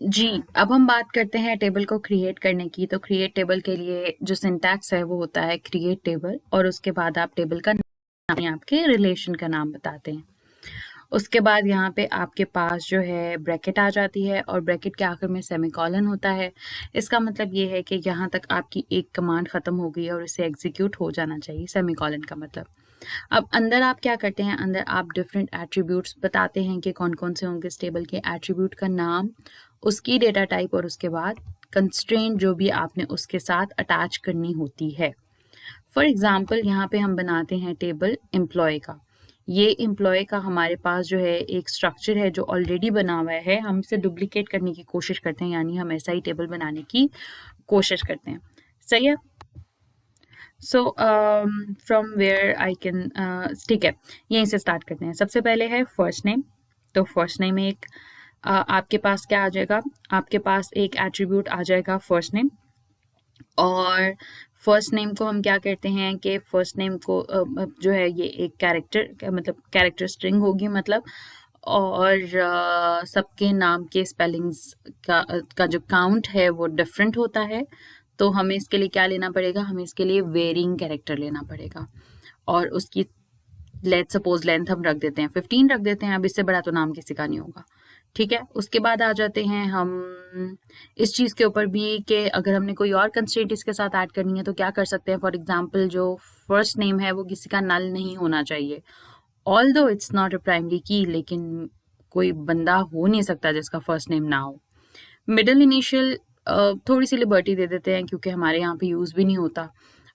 जी, अब हम बात करते हैं टेबल को क्रिएट करने की। तो क्रिएट टेबल के लिए जो सिंटैक्स है वो होता है क्रिएट टेबल, और उसके बाद आप टेबल का नाम या आपके रिलेशन का नाम बताते हैं। उसके बाद यहाँ पे आपके पास जो है ब्रैकेट आ जाती है, और ब्रैकेट के आखिर में सेमीकोलन होता है। इसका मतलब ये है कि यहाँ तक आपकी एक कमांड ख़त्म हो गई है और इसे एग्जीक्यूट हो जाना चाहिए, सेमीकोलन का मतलब। अब अंदर आप क्या करते हैं, अंदर आप डिफरेंट एट्रीब्यूट्स बताते हैं कि कौन कौन से होंगे इस टेबल के, एट्रीब्यूट का नाम, उसकी डेटा टाइप, और उसके बाद कंस्ट्रेंट जो भी आपने उसके साथ अटैच करनी होती है। फॉर एग्जाम्पल यहाँ पे हम बनाते हैं टेबल एम्प्लॉय का। ये एम्प्लॉय का हमारे पास जो है एक स्ट्रक्चर है जो ऑलरेडी बना हुआ है, हम इसे डुप्लीकेट करने की कोशिश करते हैं, यानी हम ऐसा ही टेबल बनाने की कोशिश करते हैं। सही है। So from where I can, ठीक है, यहीं से स्टार्ट करते हैं। सबसे पहले है फर्स्ट नेम। तो फर्स्ट नेम में एक आपके पास क्या आ जाएगा, आपके पास एक एट्रीब्यूट आ जाएगा फर्स्ट नेम। और फर्स्ट नेम को हम क्या करते हैं कि फर्स्ट नेम को जो है ये एक कैरेक्टर, मतलब कैरेक्टर स्ट्रिंग होगी मतलब, और सबके नाम के स्पेलिंग्स का जो काउंट है वो डिफरेंट होता है। तो हमें इसके लिए क्या लेना पड़ेगा, हमें इसके लिए वेरिंग कैरेक्टर लेना पड़ेगा, और उसकी लेट्स सपोज लेंथ हम रख देते हैं 15 रख देते हैं। अब इससे बड़ा तो नाम किसी का नहीं होगा, ठीक है। उसके बाद आ जाते हैं हम इस चीज़ के ऊपर भी कि अगर हमने कोई और कंस्ट्रेंट इसके साथ ऐड करनी है तो क्या कर सकते हैं। फॉर एग्जांपल जो फर्स्ट नेम है वो किसी का नल नहीं होना चाहिए, although it's not a primary की, लेकिन कोई बंदा हो नहीं सकता जिसका फर्स्ट नेम ना हो। मिडिल इनिशियल थोड़ी सी लिबर्टी दे देते हैं क्योंकि हमारे यहाँ पे यूज़ भी नहीं होता,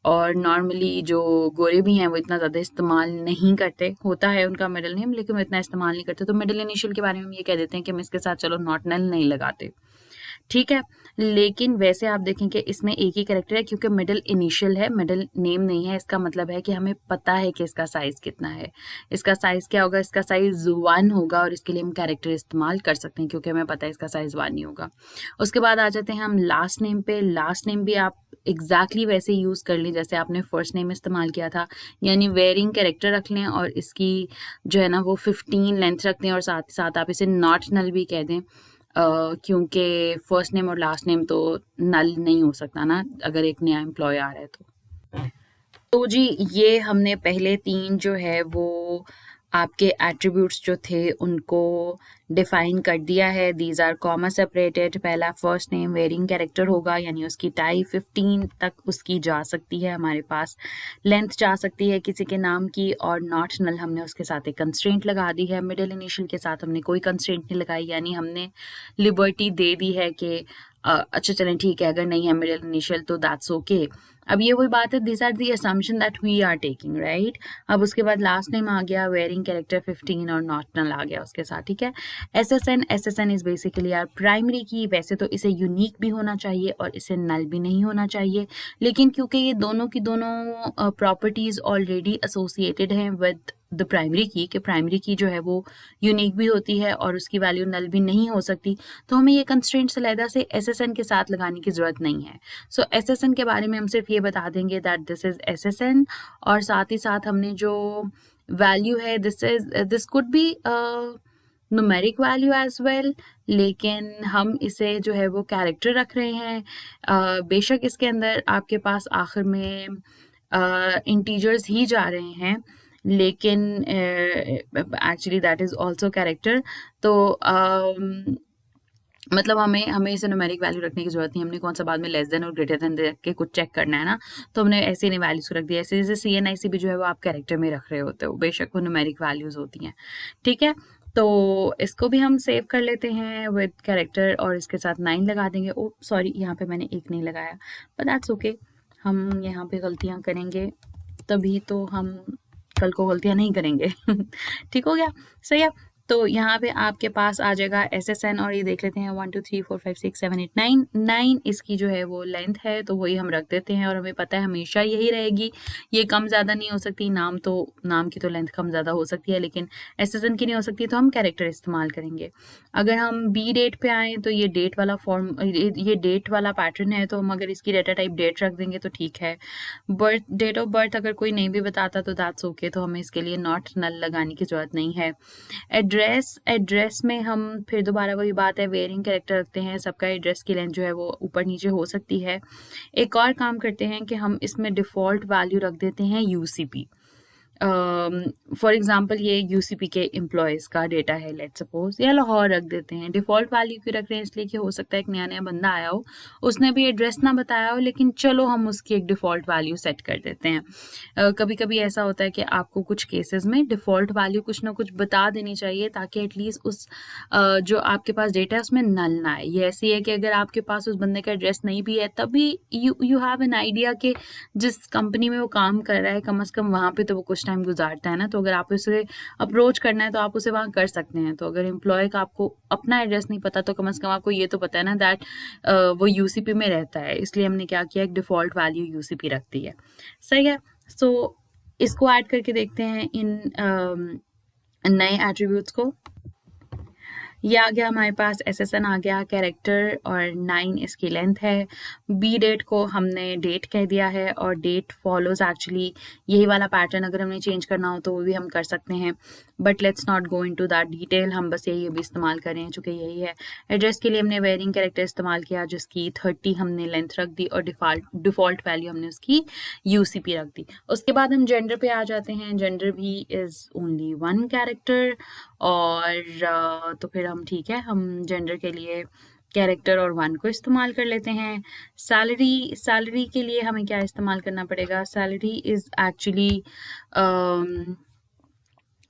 और नॉर्मली जो गोरे भी हैं वो इतना ज़्यादा इस्तेमाल नहीं करते, होता है उनका मिडिल नेम लेकिन वो इतना इस्तेमाल नहीं करते। तो मिडिल इनिशियल के बारे में हम ये कह देते हैं कि हम इसके साथ चलो नॉट नल नहीं लगाते, ठीक है। लेकिन वैसे आप देखें कि इसमें एक ही कैरेक्टर है क्योंकि मिडिल इनिशियल है, मिडिल नेम नहीं है। इसका मतलब है कि हमें पता है कि इसका साइज कितना है। इसका साइज क्या होगा, इसका साइज 1 होगा, और इसके लिए हम कैरेक्टर इस्तेमाल कर सकते हैं क्योंकि हमें पता है इसका साइज 1 ही होगा। उसके बाद आ जाते हैं हम लास्ट नेम पे। लास्ट नेम भी आप एग्जैक्टली वैसे यूज़ कर लें जैसे आपने फर्स्ट नेम इस्तेमाल किया था, यानी वेरिंग कैरेक्टर रख लें और इसकी जो है ना वो 15 लेंथ रख दें, और साथ साथ आप इसे नॉट नल भी कह दें, क्योंकि फर्स्ट नेम और लास्ट नेम तो नल नहीं हो सकता ना अगर एक नया एम्प्लॉय आ रहा है तो जी ये हमने पहले 3 जो है वो आपके एट्रीब्यूट्स जो थे उनको डिफाइन कर दिया है। These R comma separated. पहला फर्स्ट नेम वेरिंग कैरेक्टर होगा, यानी उसकी टाइप 15 तक उसकी जा सकती है, हमारे पास लेंथ जा सकती है किसी के नाम की, और नॉट नल हमने उसके साथ एक कंस्ट्रेंट लगा दी है। मिडिल इनिशियल के साथ हमने कोई कंस्ट्रेंट नहीं लगाई, यानी हमने लिबर्टी दे दी है कि अच्छा चलें ठीक है, अगर नहीं है मिडिल इनिशियल तो दैट्स ओके। अब ये वही बात है, this are the assumption that we are taking, right. अब उसके बाद लास्ट नेम आ गया, वेरिंग कैरेक्टर 15 और नॉट नल आ गया उसके साथ, ठीक है। SSN is basically our primary key. वैसे तो इसे यूनिक भी होना चाहिए और इसे नल भी नहीं होना चाहिए, लेकिन क्योंकि ये दोनों की दोनों प्रॉपर्टीज ऑलरेडी एसोसिएटेड हैं विद द प्राइमरी की, कि प्राइमरी की जो है वो यूनिक भी होती है और उसकी वैल्यू नल भी नहीं हो सकती, तो हमें ये कंस्ट्रेंट्स अलहदा से एसएसएन के साथ लगाने की ज़रूरत नहीं है। सो एसएसएन के बारे में हम सिर्फ ये बता देंगे दैट दिस इज़ एसएसएन, और साथ ही साथ हमने जो वैल्यू है this could be numeric value as well, लेकिन हम इसे जो है वो कैरेक्टर रख रहे हैं। बेशक इसके अंदर आपके पास आखिर में इंटीजर्स ही जा रहे हैं, लेकिन actually that is also character. तो मतलब हमें इसे न्यूमेरिक वैल्यू रखने की जरूरत नहीं। हमने कौन सा बाद में लेस देन और ग्रेटर देन देख के कुछ चेक करना है ना, तो हमने ऐसे नहीं वैल्यूज रख दिया। ऐसे जैसे CNIC भी जो है वो आप कैरेक्टर में रख रहे होते हो, बेशक वो न्यूमेरिक वैल्यूज होती हैं, ठीक है। तो इसको भी हम सेव कर लेते हैं विद कैरेक्टर, और इसके साथ 9 लगा देंगे। ओ सॉरी, यहाँ पे मैंने 1 नहीं लगाया, बट दैट्स ओके। हम यहाँ पे गलतियाँ करेंगे तभी तो हम कल को गलतियाँ नहीं करेंगे ठीक हो गया, सही है। तो यहाँ पे आपके पास आ जाएगा SSN, और ये देख लेते हैं 1 2 3 4 5 6 7 8 9 इसकी जो है वो लेंथ है, तो वही हम रख देते हैं, और हमें पता है हमेशा यही रहेगी, ये कम ज़्यादा नहीं हो सकती। नाम की तो लेंथ कम ज़्यादा हो सकती है, लेकिन SSN की नहीं हो सकती, तो हम कैरेक्टर इस्तेमाल करेंगे। अगर हम बी डेट पे आए तो ये डेट वाला फॉर्म, ये डेट वाला पैटर्न है, तो हम अगर इसकी डेटा टाइप डेट रख देंगे तो ठीक है। डेट ऑफ बर्थ अगर कोई नहीं भी बताता तो दैट्स ओके, तो हमें इसके लिए नॉट नल लगाने की ज़रूरत नहीं है। एड्रेस में हम फिर दोबारा वही बात है, वेरिंग कैरेक्टर रखते हैं, सबका एड्रेस की लेंथ जो है वो ऊपर नीचे हो सकती है। एक और काम करते हैं कि हम इसमें डिफ़ॉल्ट वैल्यू रख देते हैं यूसीपी। फॉर एग्जांपल ये यूसीपी के एम्प्लॉयज़ का डेटा है लेट्स सपोज, या लाहौर रख देते हैं। डिफ़ॉल्ट वैल्यू क्यों रख रहे हैं? इसलिए कि हो सकता है एक नया बंदा आया हो, उसने भी एड्रेस ना बताया हो, लेकिन चलो हम उसकी एक डिफ़ॉल्ट वैल्यू सेट कर देते हैं। कभी कभी ऐसा होता है कि आपको कुछ केसेस में डिफ़ॉल्ट वैल्यू कुछ ना कुछ बता देनी चाहिए, ताकि एटलीस्ट उस जो आपके पास डेटा है उसमें नल ना आए। ये ऐसी है कि अगर आपके पास उस बंदे का एड्रेस नहीं भी है, तब भी यू हैव एन आइडिया कि जिस कंपनी में वो काम कर रहा है कम से कम वहाँ पे तो वो कुछ टाइम गुजारता है ना, तो अगर आप उसे अप्रोच करना है तो आप उसे वहाँ कर सकते हैं। तो अगर एम्प्लॉय का आपको अपना एड्रेस नहीं पता, तो कम से कम आपको ये तो पता है ना दैट वो यूसीपी में रहता है, इसलिए हमने क्या किया, एक डिफ़ॉल्ट वैल्यू यूसीपी रख दी है। सही है। सो इसको ऐड करके देखते हैं इन नए एट्रीब्यूट्स को। ये आ गया हमारे पास, एसएसएन आ गया, कैरेक्टर और 9 इसकी लेंथ है। बी डेट को हमने डेट कह दिया है, और डेट फॉलोज एक्चुअली यही वाला पैटर्न, अगर हमें चेंज करना हो तो वो भी हम कर सकते हैं, but let's not go into that detail, हम बस यही अभी इस्तेमाल कर रहे हैं चूँकि यही है। एड्रेस के लिए हमने वेरिंग कैरेक्टर इस्तेमाल किया, जिसकी 30 हमने लेंथ रख दी, और डिफ़ॉल्ट वैल्यू हमने उसकी यूसीपी रख दी। उसके बाद हम जेंडर पे आ जाते हैं। जेंडर भी इज़ ओनली 1 कैरेक्टर, और तो फिर हम ठीक है, हम जेंडर के लिए कैरेक्टर और 1 को इस्तेमाल कर लेते हैं। सैलरी के लिए हमें क्या इस्तेमाल करना पड़ेगा? सैलरी इज़ एक्चुअली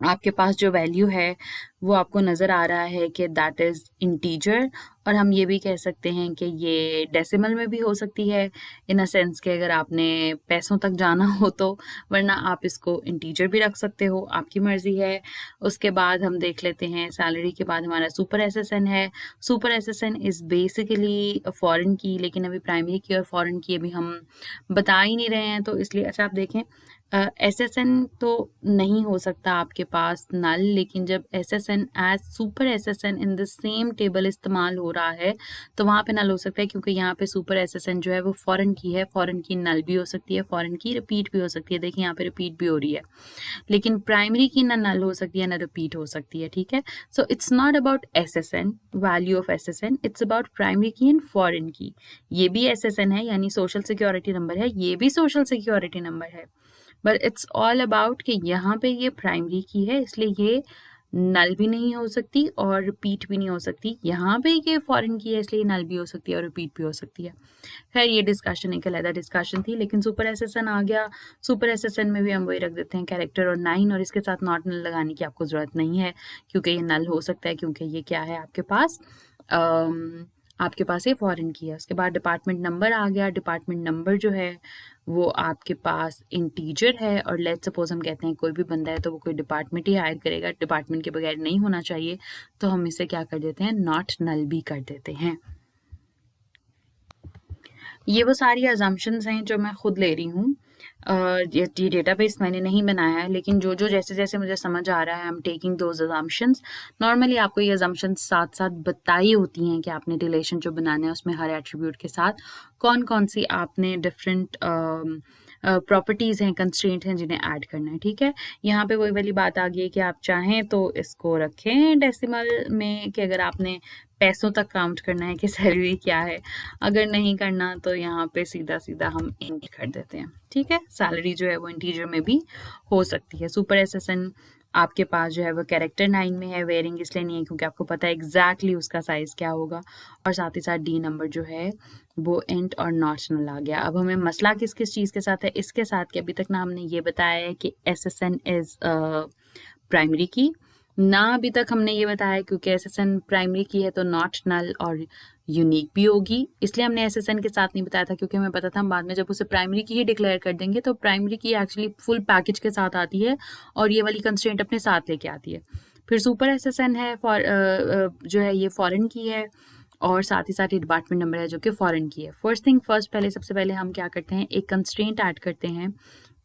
आपके पास जो वैल्यू है वो आपको नज़र आ रहा है कि दैट इज़ इंटीजर, और हम ये भी कह सकते हैं कि ये डेसिमल में भी हो सकती है, इन अ सेंस कि अगर आपने पैसों तक जाना हो तो, वरना आप इसको इंटीजर भी रख सकते हो, आपकी मर्ज़ी है। उसके बाद हम देख लेते हैं, सैलरी के बाद हमारा सुपर एसएसएन है। Super SSN is basically foreign की, लेकिन अभी प्राइमरी की और फॉरेन की अभी हम बता ही नहीं रहे हैं, तो इसलिए अच्छा आप देखें, एसएसएन तो नहीं हो सकता आपके पास नल, लेकिन जब SSN as super SSN in the same table इस्तेमाल हो रहा है तो वहाँ पे नल हो सकता है, क्योंकि यहाँ पे सुपर एसएसएन जो है वो फॉरेन की है। फॉरेन की नल भी हो सकती है, फॉरेन की रिपीट भी हो सकती है। देखिए यहाँ पे रिपीट भी हो रही है, लेकिन प्राइमरी की ना नल हो सकती है ना रिपीट हो सकती है। ठीक है, so it's not about SSN, value of SSN, it's about primary की एंड फॉरेन की। ये भी एसएसएन है, यानी सोशल सिक्योरिटी नंबर है, ये भी सोशल सिक्योरिटी नंबर है, बट इट्स ऑल अबाउट कि यहाँ पे ये प्राइमरी की है, इसलिए ये नल भी नहीं हो सकती और रिपीट भी नहीं हो सकती। यहाँ पे ये फॉरेन की है, इसलिए नल भी हो सकती है और रिपीट भी हो सकती है। खैर ये डिस्कशन एक अलग डिस्कशन थी, लेकिन सुपर एसएसएन आ गया। सुपर एसएसएन में भी हम वही रख देते हैं, कैरेक्टर और 9, और इसके साथ नॉट नल लगाने की आपको ज़रूरत नहीं है, क्योंकि ये नल हो सकता है, क्योंकि ये क्या है आपके पास ये फॉरेन की है। उसके बाद डिपार्टमेंट नंबर आ गया। डिपार्टमेंट नंबर जो है वो आपके पास इंटीजर है, और लेट्स सपोज हम कहते हैं कोई भी बंदा है तो वो कोई डिपार्टमेंट ही हायर करेगा, डिपार्टमेंट के बगैर नहीं होना चाहिए, तो हम इसे क्या कर देते हैं, नॉट नल भी कर देते हैं। ये वो सारी अजम्पशंस हैं जो मैं खुद ले रही हूँ। ये डेटाबेस मैंने नहीं बनाया है, लेकिन जो जैसे जैसे मुझे समझ आ रहा है, I am taking those assumptions. Normally आपको ये अजम्पशंस साथ साथ बताई होती हैं कि आपने रिलेशन जो बनाना है उसमें हर एट्रीब्यूट के साथ कौन कौन सी आपने डिफरेंट प्रॉपर्टीज़ हैं, कंस्ट्रेंट हैं जिन्हें ऐड करना है। ठीक है, यहाँ पे वही वाली बात आ गई है कि आप चाहें तो इसको रखें डेसिमल में, कि अगर आपने पैसों तक काउंट करना है कि सैलरी क्या है, अगर नहीं करना तो यहाँ पे सीधा सीधा हम इंट कर देते हैं। ठीक है, सैलरी जो है वो इंटीजर में भी हो सकती है। सुपर एसएसएन आपके पास जो है वो कैरेक्टर 9 में है, वेरिंग इसलिए नहीं है क्योंकि आपको पता है एग्जैक्टली उसका साइज क्या होगा, और साथ ही साथ डी नंबर जो है वो इंट और नॉट नल आ गया। अब हमें मसला किस किस चीज़ के साथ है, इसके साथ कि अभी तक ना हमने ये बताया है कि एसएसएन इज प्राइमरी की, ना अभी तक हमने ये बताया क्योंकि एसएसएन प्राइमरी की है तो नॉट नल और यूनिक भी होगी, इसलिए हमने एसएसएन के साथ नहीं बताया था, क्योंकि हमें पता था हम बाद में जब उसे प्राइमरी की ही डिक्लेयर कर देंगे तो प्राइमरी की एक्चुअली फुल पैकेज के साथ आती है और ये वाली कंस्ट्रेंट अपने साथ लेके आती है। फिर सुपर एसएसएन है जो है ये फॉरेन की है, और साथ ही साथ ये डिपार्टमेंट नंबर है जो कि फॉरेन की है। फर्स्ट थिंग फर्स्ट, पहले सबसे पहले हम क्या करते हैं, एक कंस्ट्रेंट ऐड करते हैं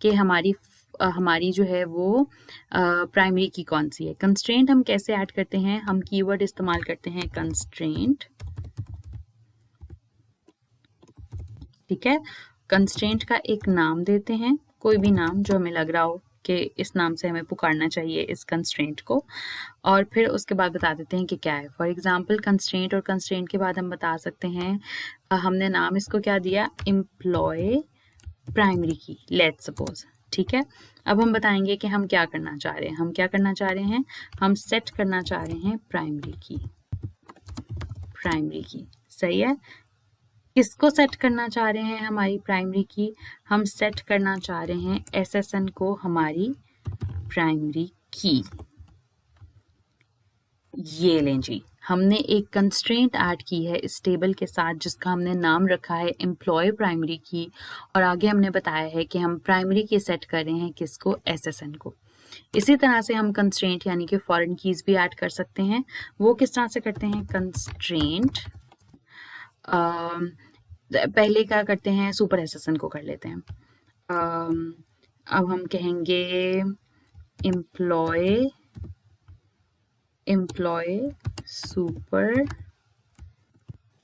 कि हमारी जो है वो प्राइमरी की कौन सी है। कंस्ट्रेंट हम कैसे ऐड करते हैं, हम कीवर्ड इस्तेमाल करते हैं कंस्ट्रेंट। ठीक है, कंस्ट्रेंट का एक नाम देते हैं, कोई भी नाम जो हमें लग रहा हो कि इस नाम से हमें पुकारना चाहिए इस कंस्ट्रेंट को, और फिर उसके बाद बता देते हैं कि क्या है। फॉर एग्जांपल कंस्ट्रेंट, और कंस्ट्रेंट के बाद हम बता सकते हैं हमने नाम इसको क्या दिया, एम्प्लॉय प्राइमरी की, लेट्स सपोज, ठीक है। अब हम बताएंगे कि हम क्या करना चाह रहे हैं। हम क्या करना चाह रहे हैं, हम सेट करना चाह रहे हैं प्राइमरी की, प्राइमरी की, सही है। किसको सेट करना चाह रहे हैं हमारी प्राइमरी की, हम सेट करना चाह रहे हैं SSN को हमारी प्राइमरी की। ये लें जी, हमने एक कंस्ट्रेंट ऐड की है इस टेबल के साथ जिसका हमने नाम रखा है एम्प्लॉय प्राइमरी की, और आगे हमने बताया है कि हम प्राइमरी की सेट कर रहे हैं किसको, SSN को। इसी तरह से हम कंस्ट्रेंट यानी कि फॉरेन कीज भी ऐड कर सकते हैं। वो किस तरह से करते हैं, कंस्ट्रेंट पहले क्या करते हैं, सुपर SSN को कर लेते हैं। अब हम कहेंगे एम्प्लॉय सुपर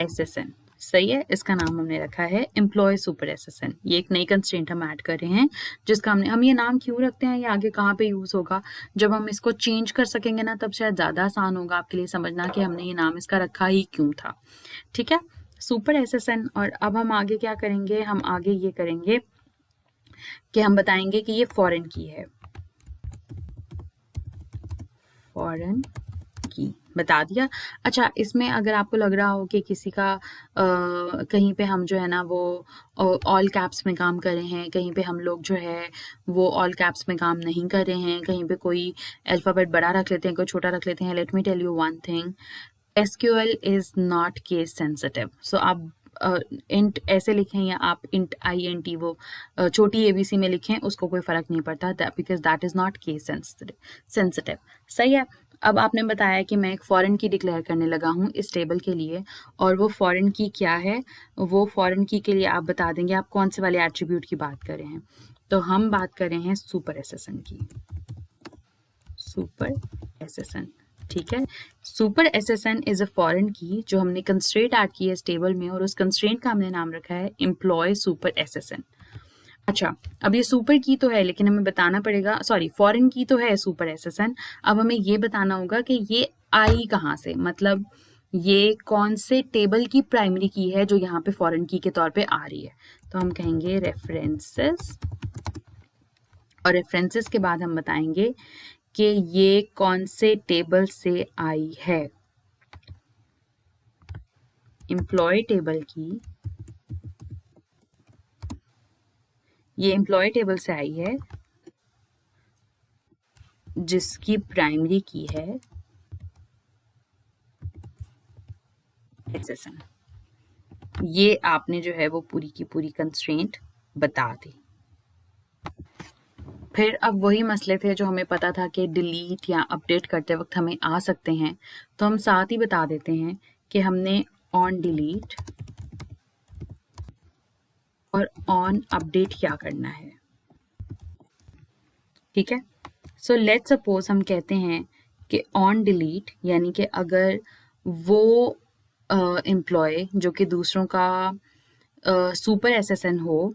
SSN, सही है। इसका नाम हमने रखा है एम्प्लॉय सुपर SSN। ये एक नई कंस्ट्रेंट हम ऐड कर रहे हैं जिसका हम ये नाम क्यों रखते हैं, ये आगे कहाँ पे यूज होगा, जब हम इसको चेंज कर सकेंगे ना तब शायद ज्यादा आसान होगा आपके लिए समझना कि हमने ये नाम इसका रखा ही क्यों था, ठीक है, सुपर SSN। और अब हम आगे क्या करेंगे, हम आगे ये करेंगे कि हम बताएंगे कि ये फॉरेन की है, फॉरेन की बता दिया। अच्छा, इसमें अगर आपको लग रहा हो कि किसी का कहीं पे हम जो है ना वो ऑल कैप्स में काम कर रहे हैं, कहीं पे हम लोग जो है वो ऑल कैप्स में काम नहीं कर रहे हैं, कहीं पे कोई अल्फाबेट बड़ा रख लेते हैं, कोई छोटा रख लेते हैं, let me tell you one thing, SQL is not case sensitive. So आप इंट ऐसे लिखें या आप इंट INT वो छोटी ABC में लिखें, उसको कोई फर्क नहीं पड़ता, because that is not case sensitive, सही है। अब आपने बताया कि मैं एक फॉरेन की डिक्लेयर करने लगा हूँ इस टेबल के लिए, और वो फॉरेन की क्या है, वो फॉरेन की के लिए आप बता देंगे आप कौन से वाले एट्रीब्यूट की बात कर रहे हैं। तो हम बात कर रहे हैं सुपर SSN की, सुपर SSN, ठीक है। Super SSN is a foreign की जो हमने कंस्ट्रेंट ऐड की है इस टेबल में, और उस कंस्ट्रेंट का हमने नाम रखा है एम्प्लॉय सुपर SSN। अच्छा, अब ये सुपर की तो है लेकिन हमें बताना पड़ेगा, सॉरी फॉरेन की तो है सुपर SSN, अब हमें ये बताना होगा कि ये आई कहाँ से, मतलब ये कौन से टेबल की प्राइमरी की है जो यहाँ पे फॉरेन की के तौर पे आ रही है। तो हम कहेंगे रेफरेंसेस, और रेफरेंसेस के बाद हम बताएंगे कि ये कौन से टेबल से आई है, एम्प्लॉय टेबल की, ये एम्प्लॉय टेबल से आई है जिसकी प्राइमरी की है SSN। ये आपने जो है वो पूरी की पूरी कंस्ट्रेंट बता दी। फिर अब वही मसले थे जो हमें पता था कि डिलीट या अपडेट करते वक्त हमें आ सकते हैं, तो हम साथ ही बता देते हैं कि हमने ऑन डिलीट और ऑन अपडेट क्या करना है, ठीक है। सो लेट्स सपोज हम कहते हैं कि ऑन डिलीट यानी कि अगर वो एम्प्लॉय जो कि दूसरों का सुपर SSN हो,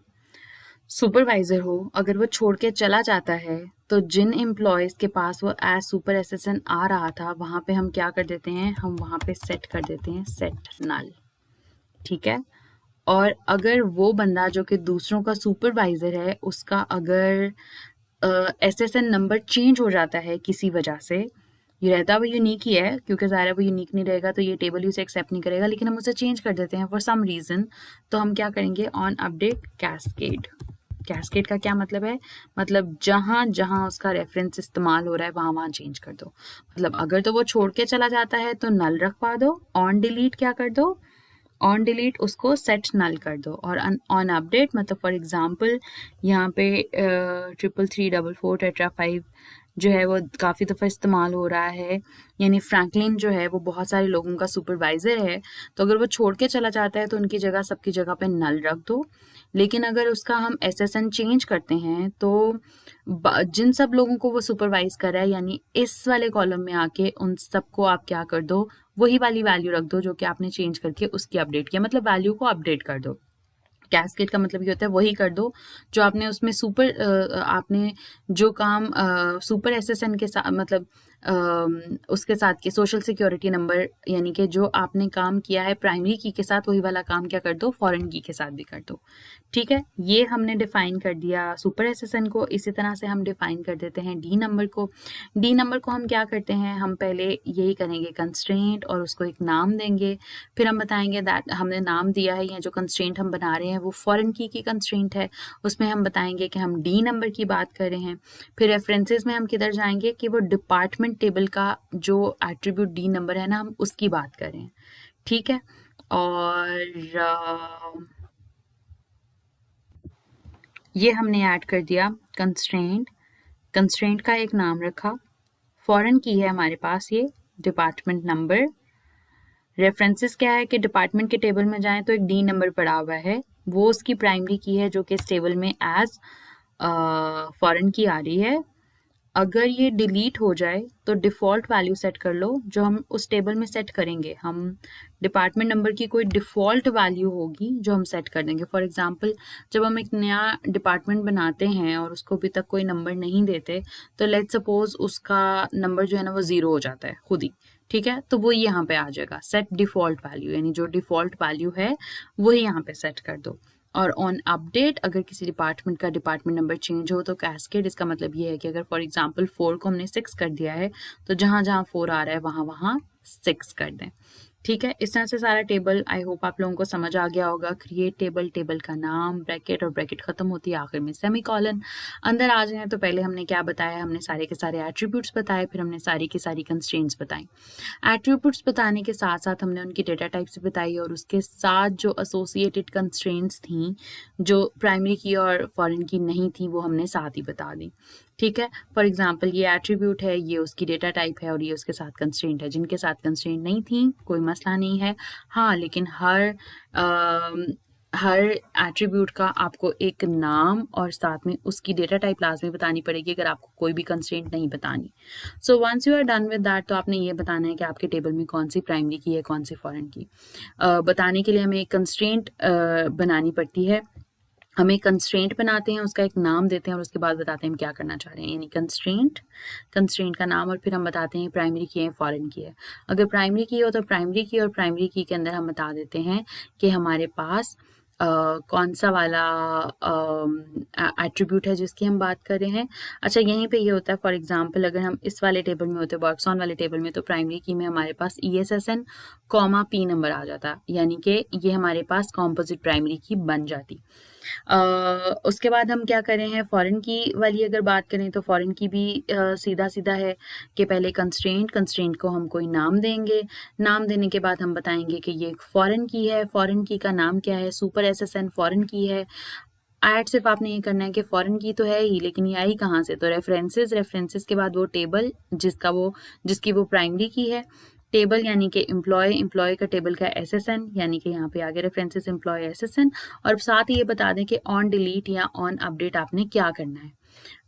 सुपरवाइजर हो, अगर वो छोड़ के चला जाता है तो जिन एम्प्लॉयज के पास वो एज सुपर SSN आ रहा था वहां पे हम क्या कर देते हैं, हम वहां पे सेट कर देते हैं सेट नल, ठीक है। और अगर वो बंदा जो कि दूसरों का सुपरवाइजर है उसका अगर SSN नंबर चेंज हो जाता है किसी वजह से, ये रहता वो यूनिक ही है क्योंकि ज़ाहिर है वो यूनिक नहीं रहेगा तो ये टेबल उसे एक्सेप्ट नहीं करेगा, लेकिन हम उसे चेंज कर देते हैं फॉर सम रीज़न, तो हम क्या करेंगे, ऑन अपडेट कैस्केड। कैस्केड का क्या मतलब है, मतलब जहां जहां उसका रेफरेंस इस्तेमाल हो रहा है वहां वहां चेंज कर दो। मतलब अगर तो वो छोड़ के चला जाता है तो नल रखवा दो, ऑन डिलीट क्या कर दो, ऑन डिलीट उसको सेट नल कर दो, और ऑन अपडेट मतलब फॉर एग्जांपल यहाँ पे 33344 जो है वो काफ़ी दफ़ा इस्तेमाल हो रहा है, यानी फ्रैंकलिन जो है वो बहुत सारे लोगों का सुपरवाइज़र है, तो अगर वो छोड़ के चला जाता है तो उनकी जगह सबकी जगह पे नल रख दो। लेकिन अगर उसका हम SSN चेंज करते हैं तो जिन सब लोगों को वो सुपरवाइज कर रहा है यानी इस वाले कॉलम में आके उन सबको आप क्या कर दो, वही वाली वैल्यू रख दो जो कि आपने चेंज करके उसकी अपडेट किया, मतलब वैल्यू को अपडेट कर दो। कैस्केड का मतलब ये होता है वही कर दो जो आपने उसमें आपने जो काम सुपर एसएसएन के साथ मतलब उसके साथ के सोशल सिक्योरिटी नंबर यानी कि जो आपने काम किया है प्राइमरी की के साथ वही वाला काम क्या कर दो फॉरेन की के साथ भी कर दो। ठीक है, ये हमने डिफाइन कर दिया सुपर एसएसएन को। इसी तरह से हम डिफाइन कर देते हैं डी नंबर को। डी नंबर को हम क्या करते हैं, हम पहले यही करेंगे कंस्ट्रेंट और उसको एक नाम देंगे, फिर हम बताएंगे दैट हमने नाम दिया है या जो कंस्ट्रेंट हम बना रहे हैं वो फॉरेन की कंस्ट्रेंट है, उसमें हम बताएंगे कि हम डी नंबर की बात कर रहे हैं। फिर रेफरेंसेस में हम किधर जाएंगे कि वो डिपार्टमेंट टेबल का जो एट्रीब्यूट डी नंबर है ना हम उसकी बात कर रहे हैं। ठीक है, और ये हमने ऐड कर दिया कंस्ट्रेंट। कंस्ट्रेंट का एक नाम रखा, फॉरेन की है हमारे पास ये डिपार्टमेंट नंबर। रेफरेंसेस क्या है कि डिपार्टमेंट के टेबल में जाएं तो एक डी नंबर पड़ा हुआ है, वो उसकी प्राइमरी की है जो कि इस टेबल में एज फॉरेन की आ रही है। अगर ये डिलीट हो जाए तो डिफ़ॉल्ट वैल्यू सेट कर लो जो हम उस टेबल में सेट करेंगे। हम डिपार्टमेंट नंबर की कोई डिफ़ॉल्ट वैल्यू होगी जो हम सेट कर देंगे। फॉर एग्जांपल जब हम एक नया डिपार्टमेंट बनाते हैं और उसको अभी तक कोई नंबर नहीं देते तो लेट्स सपोज उसका नंबर जो है ना वो 0 हो जाता है खुद ही। ठीक है, तो वो यहाँ पे आ जाएगा सेट डिफ़ॉल्ट वैल्यू, यानी जो डिफ़ॉल्ट वैल्यू है वही यहाँ पे सेट कर दो। और ऑन अपडेट अगर किसी डिपार्टमेंट का डिपार्टमेंट नंबर चेंज हो तो कैस्केड, इसका मतलब ये है कि अगर फॉर एग्जांपल 4 को हमने 6 कर दिया है तो जहां जहां 4 आ रहा है वहां वहां 6 कर दें। ठीक है, इस तरह से सारा टेबल आई होप आप लोगों को समझ आ गया होगा। क्रिएट टेबल, टेबल का नाम, ब्रैकेट और ब्रैकेट खत्म होती है आखिर में सेमीकोलन। अंदर आ जाए तो पहले हमने क्या बताया, हमने सारे के सारे एट्रीब्यूट्स बताए, फिर हमने सारी की सारी कंस्ट्रेंट्स बताई। एट्रीब्यूट्स बताने के साथ साथ हमने उनकी डेटा टाइप्स बताई और उसके साथ जो एसोसिएटेड कंस्ट्रेंट्स थी जो प्राइमरी की और फॉरेन की नहीं थी वो हमने साथ ही बता दी। ठीक है, फॉर एग्जांपल ये एट्रीब्यूट है, ये उसकी डेटा टाइप है और ये उसके साथ कंस्ट्रेंट है। जिनके साथ कंस्ट्रेंट नहीं थी कोई मसला नहीं है, हाँ लेकिन हर एट्रीब्यूट का आपको एक नाम और साथ में उसकी डेटा टाइप लाजमी बतानी पड़ेगी अगर आपको कोई भी कंस्ट्रेंट नहीं बतानी। So once you are done with that तो आपने ये बताना है कि आपके टेबल में कौन सी प्राइमरी की है कौन सी फॉरेन की। बताने के लिए हमें एक कंस्ट्रेंट बनानी पड़ती है। हम एक कंस्ट्रेंट बनाते हैं, उसका एक नाम देते हैं और उसके बाद बताते हैं हम क्या करना चाह रहे हैं, यानी कंस्ट्रेंट का नाम और फिर हम बताते हैं प्राइमरी की है फॉरेन की है। अगर प्राइमरी की हो तो प्राइमरी की, और प्राइमरी की के अंदर हम बता देते हैं कि हमारे पास कौन सा वाला एट्रीब्यूट है जिसकी हम बात कर रहे हैं। अच्छा, यहीं पे ये होता है फॉर एग्जांपल अगर हम इस वाले टेबल में होते वर्क्स ऑन वाले टेबल में तो प्राइमरी की में हमारे पास ESSN, P नंबर आ जाता, यानी कि ये हमारे पास कॉम्पोजिट प्राइमरी की बन जाती। उसके बाद हम क्या कर रहे हैं, फॉरेन की वाली अगर बात करें तो फॉरेन की भी सीधा सीधा है कि पहले कंस्ट्रेंट को हम कोई नाम देंगे, नाम देने के बाद हम बताएंगे कि ये एक फॉरेन की है, फॉरेन की का नाम क्या है, सुपर SSN फॉरेन की है। ऐड सिर्फ आपने ये करना है कि फॉरेन की तो है ही लेकिन ये आई कहाँ से, तो रेफरेंसेस के बाद वो टेबल जिसकी वो प्राइमरी की है, टेबल यानी कि एम्प्लॉय का टेबल का SSN, यानी कि यहाँ पे आगे रेफरेंसेस एम्प्लॉय SSN, और साथ ही ये बता दें कि ऑन डिलीट या ऑन अपडेट आपने क्या करना है।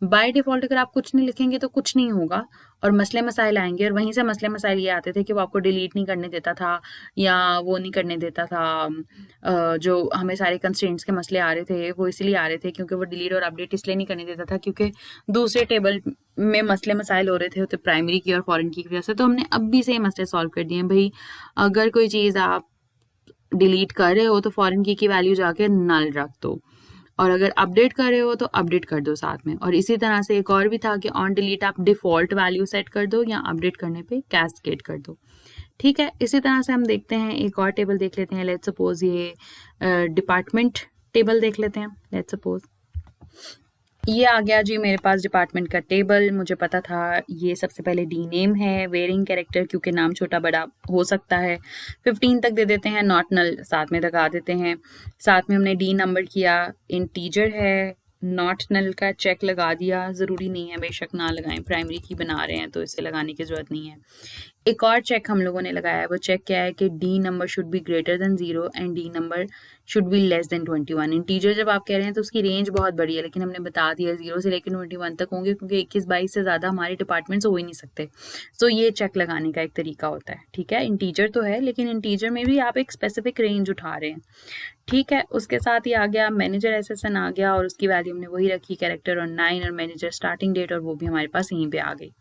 बाय डिफॉल्ट अगर आप कुछ नहीं लिखेंगे तो कुछ नहीं होगा और मसले मसाइल आएंगे, और वहीं से मसले मसाइल ये आते थे कि वो आपको डिलीट नहीं करने देता था या वो नहीं करने देता था। जो हमें सारे कंस्ट्रेंट्स के मसले आ रहे थे वो इसलिए आ रहे थे क्योंकि वो डिलीट और अपडेट इसलिए नहीं करने देता था क्योंकि दूसरे टेबल में मसले मसाइल हो रहे थे होते प्राइमरी की और फॉरेन की वजह से। तो हमने अब भी से मसले सॉल्व कर दिए हैं भाई, अगर कोई चीज़ आप डिलीट कर रहे हो तो फॉरेन की वैल्यू जाके नल रख दो, और अगर अपडेट कर रहे हो तो अपडेट कर दो साथ में। और इसी तरह से एक और भी था कि ऑन डिलीट आप डिफ़ॉल्ट वैल्यू सेट कर दो या अपडेट करने पे कैस्केड कर दो। ठीक है, इसी तरह से हम देखते हैं एक और टेबल देख लेते हैं। लेट्स सपोज ये डिपार्टमेंट टेबल देख लेते हैं। लेट्स सपोज ये आ गया जी मेरे पास डिपार्टमेंट का टेबल। मुझे पता था ये सबसे पहले डी नेम है, वेरिंग कैरेक्टर क्योंकि नाम छोटा बड़ा हो सकता है, 15 तक दे देते हैं, नॉट नल साथ में लगा देते हैं। साथ में हमने डी नंबर किया, इंटीजर है, नॉट नल का चेक लगा दिया, ज़रूरी नहीं है बेशक ना लगाएं, प्राइमरी की बना रहे हैं तो इसे लगाने की ज़रूरत नहीं है। एक और चेक हम लोगों ने लगाया है, वो चेक क्या है कि D number should be greater than 0 and D number should be less than 21। Integer जब आप कह रहे हैं तो उसकी रेंज बहुत बड़ी है, लेकिन हमने बता दिया 0 से लेकर 21 तक होंगे, क्योंकि 21-22 से ज़्यादा हमारे डिपार्टमेंट्स हो ही नहीं सकते। तो ये चेक लगाने का एक तरीका होता है, ठीक है। इंटीजर तो है, लेकिन इंटीजर में भी आप एक स्पेसिफिक रेंज उठा रहे हैं, ठीक है। उसके साथ ही आ गया मैनेजर एसएसएन आ गया, और उसकी वैल्यू हमने वही रखी, कैरेक्टर और 9 और मैनेजर स्टार्टिंग डेट, और वो भी हमारे पास यहीं पे आ गई,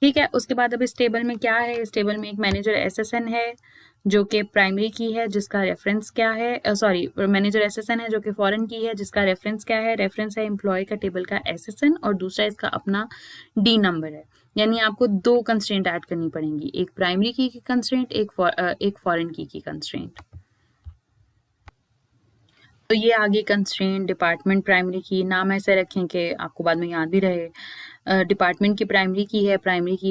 ठीक है। उसके बाद अब इस टेबल में क्या है, इस टेबल में एक मैनेजर एसएसएन है जो कि प्राइमरी की है, जिसका रेफरेंस क्या है, सॉरी मैनेजर एसएसएन है जो कि फॉरेन की है, जिसका रेफरेंस क्या है, रेफरेंस है एम्प्लॉय का टेबल का एसएसएन, और दूसरा इसका अपना डी नंबर है। यानी आपको दो कंस्ट्रेंट ऐड करनी पड़ेंगी, एक प्राइमरी की कंस्ट्रेंट, एक फॉरेन की कंस्ट्रेंट। तो ये आगे कंस्ट्रेंट डिपार्टमेंट प्राइमरी की, नाम ऐसे रखें कि आपको बाद में याद भी रहे। डिपार्टमेंट की प्राइमरी की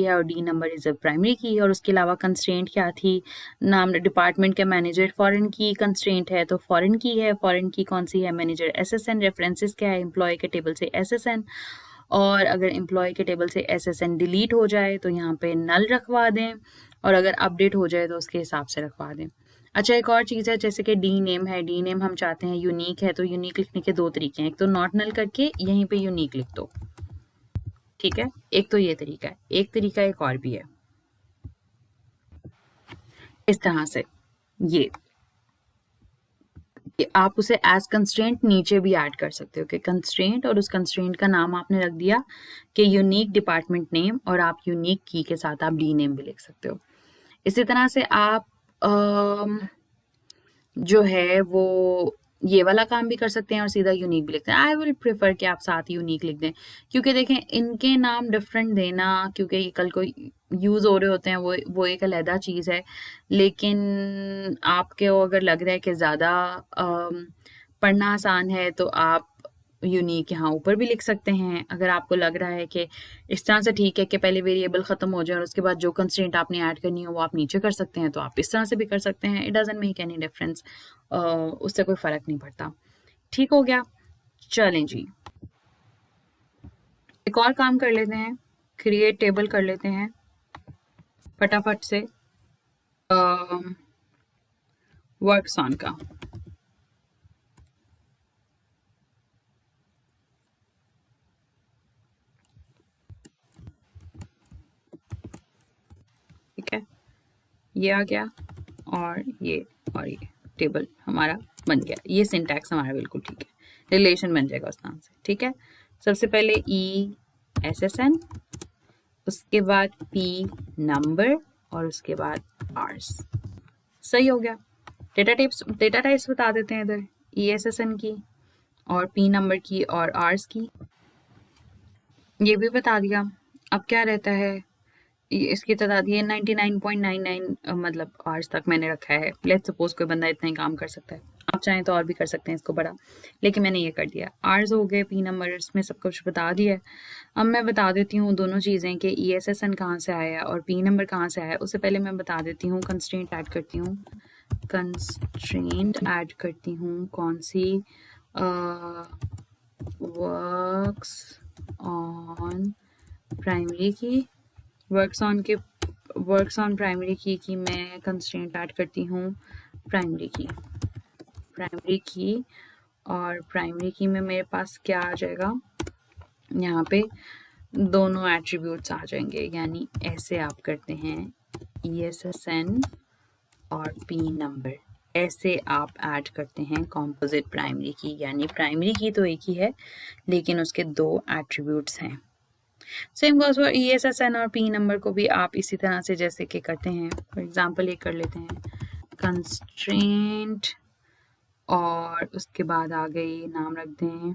है और डी नंबर इज प्राइमरी की है। और उसके अलावा कंस्ट्रेंट क्या थी, नाम डिपार्टमेंट के मैनेजर फॉरेन की कंस्ट्रेंट है तो फॉरेन की है, फॉरेन की कौन सी है, मैनेजर एसएसएन, रेफरेंसेस क्या है, एम्प्लॉय के टेबल से एसएसएन, और अगर एम्प्लॉय के टेबल से एसएसएन डिलीट हो जाए तो यहाँ पे नल रखवा दें, और अगर अपडेट हो जाए तो उसके हिसाब से रखवा दें। अच्छा, एक और चीज़ है जैसे कि डी नेम है, डी नेम हम चाहते हैं यूनिक है, तो यूनिक लिखने के दो तरीके हैं, एक तो नॉट नल करके यहीं पे यूनिक लिख दो, ठीक है। एक तो ये तरीका है, एक तरीका एक और भी है, इस तरह से ये कि आप उसे एज कंस्ट्रेंट नीचे भी ऐड कर सकते हो कि कंस्ट्रेंट, और उस कंस्ट्रेंट का नाम आपने रख दिया कि यूनिक डिपार्टमेंट नेम, और आप यूनिक की के साथ आप डी नेम भी लिख सकते हो। इसी तरह से आप जो है वो ये वाला काम भी कर सकते हैं और सीधा यूनिक भी लिखते हैं। आई विल प्रेफर कि आप साथ ही यूनिक लिख दें, क्योंकि देखें इनके नाम डिफरेंट देना, क्योंकि ये कल को यूज़ हो रहे होते हैं, वो एक अलहदा चीज़ है। लेकिन आपको अगर लग रहा है कि ज़्यादा पढ़ना आसान है तो आप यूनिक यहाँ ऊपर भी लिख सकते हैं। अगर आपको लग रहा है कि इस तरह से ठीक है कि पहले वेरिएबल ख़त्म हो जाए और उसके बाद जो कंस्ट्रेंट आपने ऐड करनी हो वो आप नीचे कर सकते हैं, तो आप इस तरह से भी कर सकते हैं। It doesn't make any difference, उससे कोई फ़र्क नहीं पड़ता। ठीक हो गया, चलें जी, एक और काम कर लेते हैं, क्रिएट टेबल कर लेते हैं फटाफट से वर्क्स ऑन का। ठीक है, ये आ गया और ये टेबल हमारा बन गया। ये सिंटैक्स हमारा बिल्कुल ठीक है, रिलेशन बन जाएगा उस नाम से, ठीक है। सबसे पहले ई एस एस एन, उसके बाद पी नंबर, और उसके बाद आर्स। सही हो गया। डेटा टाइप्स बता देते हैं इधर, ई एस एस एन की और पी नंबर की और आर्स की, ये भी बता दिया। अब क्या रहता है, इसकी तादाद ये 99.99 मतलब आवर्स तक मैंने रखा है। लेट्स सपोज कोई बंदा इतना ही काम कर सकता है, आप चाहें तो और भी कर सकते हैं इसको बड़ा, लेकिन मैंने ये कर दिया। आवर्स हो गए, पी नंबर, इसमें सब कुछ बता दिया है। अब मैं बता देती हूँ दोनों चीज़ें कि ई एस एस एन कहाँ से आया और पी नंबर कहाँ से आया। उससे पहले मैं बता देती हूँ, कंस्ट्रेंट ऐड करती हूँ, कौन सी, वर्क्स ऑन प्राइमरी की, वर्क्स ऑन प्राइमरी की मैं कंस्ट्रेंट ऐड करती हूँ प्राइमरी की, और प्राइमरी की में मेरे पास क्या आ जाएगा, यहाँ पे दोनों एट्रीब्यूट्स आ जाएंगे। यानी ऐसे आप करते हैं ESSN और P नंबर, ऐसे आप ऐड करते हैं कॉम्पोजिट प्राइमरी की। यानी प्राइमरी की तो एक ही है लेकिन उसके दो एट्रीब्यूट्स हैं। सेम गोज फॉर ESSN और P नंबर को भी आप इसी तरह से जैसे कि करते हैं। फॉर एग्जांपल ये कर लेते हैं कंस्ट्रेंट, और उसके बाद आ गई, नाम रख दें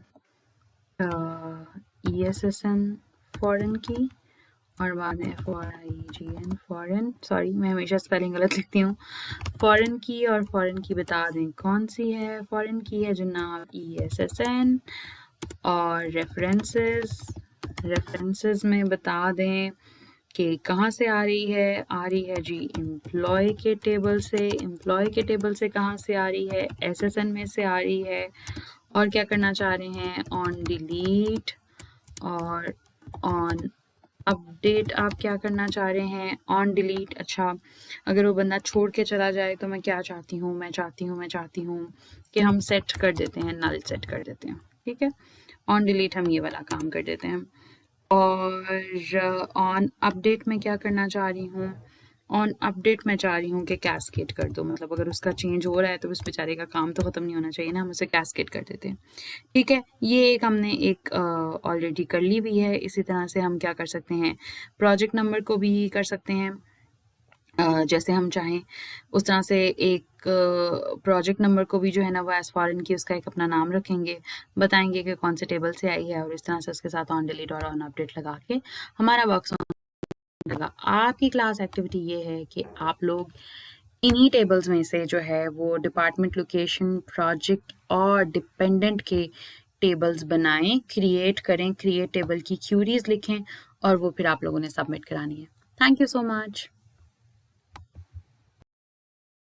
ESSN फॉरेन की, और बाद में FORIGN फॉरेन, सॉरी मैं हमेशा स्पेलिंग गलत लिखती हूँ, फॉरेन की, और फॉरेन की बता दें कौन सी है, फॉरेन की है जो नाम ESSN, और रेफरेंसेस में बता दें कि कहाँ से आ रही है जी एम्प्लॉय के टेबल से कहाँ से आ रही है, SSN में से आ रही है। और क्या करना चाह रहे हैं, ऑन डिलीट और ऑन अपडेट आप क्या करना चाह रहे हैं, ऑन डिलीट। अच्छा, अगर वो बंदा छोड़ के चला जाए तो मैं क्या चाहती हूँ, मैं चाहती हूँ कि हम सेट कर देते हैं, नल सेट कर देते हैं, ठीक है। ऑन डिलीट हम ये वाला काम कर देते हैं। और ऑन अपडेट में क्या करना चाह रही हूँ, ऑन अपडेट मैं चाह रही हूँ कि कैस्केड कर दो, मतलब अगर उसका चेंज हो रहा है तो उस बेचारे का काम तो ख़त्म नहीं होना चाहिए ना, हम उसे कैस्केड कर देते हैं, ठीक है। ये एक हमने एक ऑलरेडी कर ली हुई है। इसी तरह से हम क्या कर सकते हैं, प्रोजेक्ट नंबर को भी कर सकते हैं जैसे हम चाहें उस तरह से। एक प्रोजेक्ट नंबर को भी जो है ना वो एज फॉरेन की उसका एक अपना नाम रखेंगे, बताएंगे कि कौन से टेबल से आई है, और इस तरह से उसके साथ ऑन डिलीट और ऑन अपडेट लगा के हमारा वर्क लगा। आपकी क्लास एक्टिविटी ये है कि आप लोग इन्हीं टेबल्स में से जो है वो डिपार्टमेंट, लोकेशन, प्रोजेक्ट और डिपेंडेंट के टेबल्स बनाएं, क्रिएट करें, क्रिएट टेबल की क्यूरीज लिखें और वो फिर आप लोगों ने सबमिट करानी है। Thank you so much.